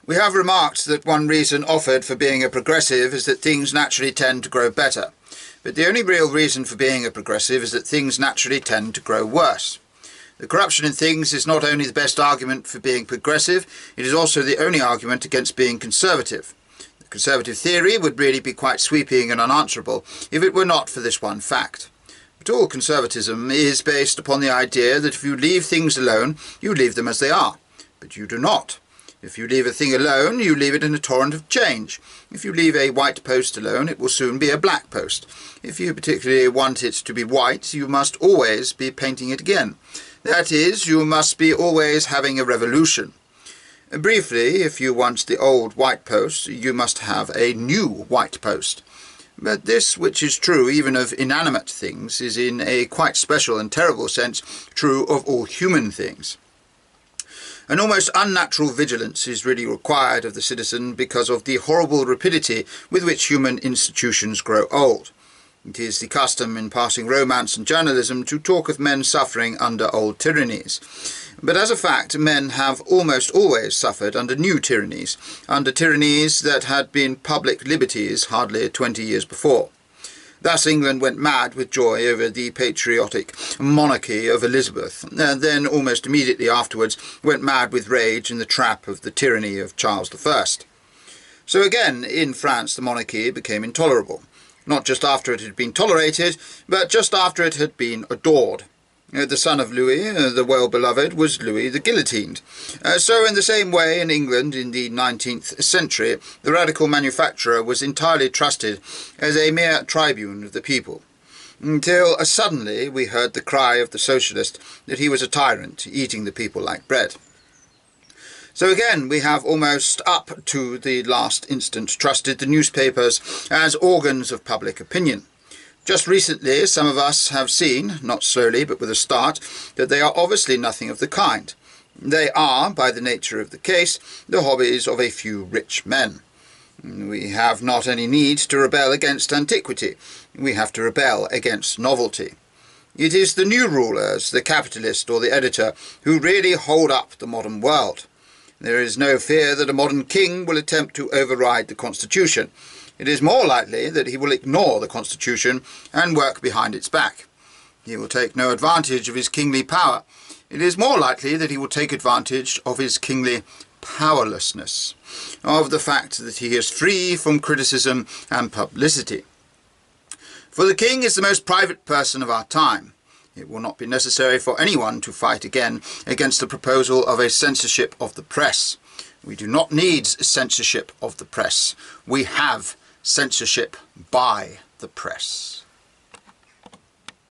We have remarked that one reason offered for being a progressive is that things naturally tend to grow better. But the only real reason for being a progressive is that things naturally tend to grow worse. The corruption in things is not only the best argument for being progressive, it is also the only argument against being conservative. The conservative theory would really be quite sweeping and unanswerable if it were not for this one fact. But all conservatism is based upon the idea that if you leave things alone, you leave them as they are. But you do not. If you leave a thing alone, you leave it in a torrent of change. If you leave a white post alone, it will soon be a black post. If you particularly want it to be white, you must always be painting it again. That is, you must be always having a revolution. Briefly, if you want the old white post, you must have a new white post. But this, which is true even of inanimate things, is in a quite special and terrible sense true of all human things. An almost unnatural vigilance is really required of the citizen because of the horrible rapidity with which human institutions grow old. It is the custom in passing romance and journalism to talk of men suffering under old tyrannies. But as a fact, men have almost always suffered under new tyrannies, under tyrannies that had been public liberties hardly 20 years before. Thus England went mad with joy over the patriotic monarchy of Elizabeth, and then almost immediately afterwards went mad with rage in the trap of the tyranny of Charles I. So again, in France the monarchy became intolerable, not just after it had been tolerated, but just after it had been adored. The son of Louis, the well-beloved, was Louis the Guillotined. So in the same way in England in the 19th century, the radical manufacturer was entirely trusted as a mere tribune of the people, until suddenly we heard the cry of the socialist that he was a tyrant, eating the people like bread. So again, we have almost up to the last instant trusted the newspapers as organs of public opinion. Just recently, some of us have seen, not slowly but with a start, that they are obviously nothing of the kind. They are, by the nature of the case, the hobbies of a few rich men. We have not any need to rebel against antiquity. We have to rebel against novelty. It is the new rulers, the capitalist or the editor, who really hold up the modern world. There is no fear that a modern king will attempt to override the Constitution. It is more likely that he will ignore the Constitution and work behind its back. He will take no advantage of his kingly power. It is more likely that he will take advantage of his kingly powerlessness, of the fact that he is free from criticism and publicity. For the king is the most private person of our time. It will not be necessary for anyone to fight again against the proposal of a censorship of the press. We do not need censorship of the press. We have censorship by the press.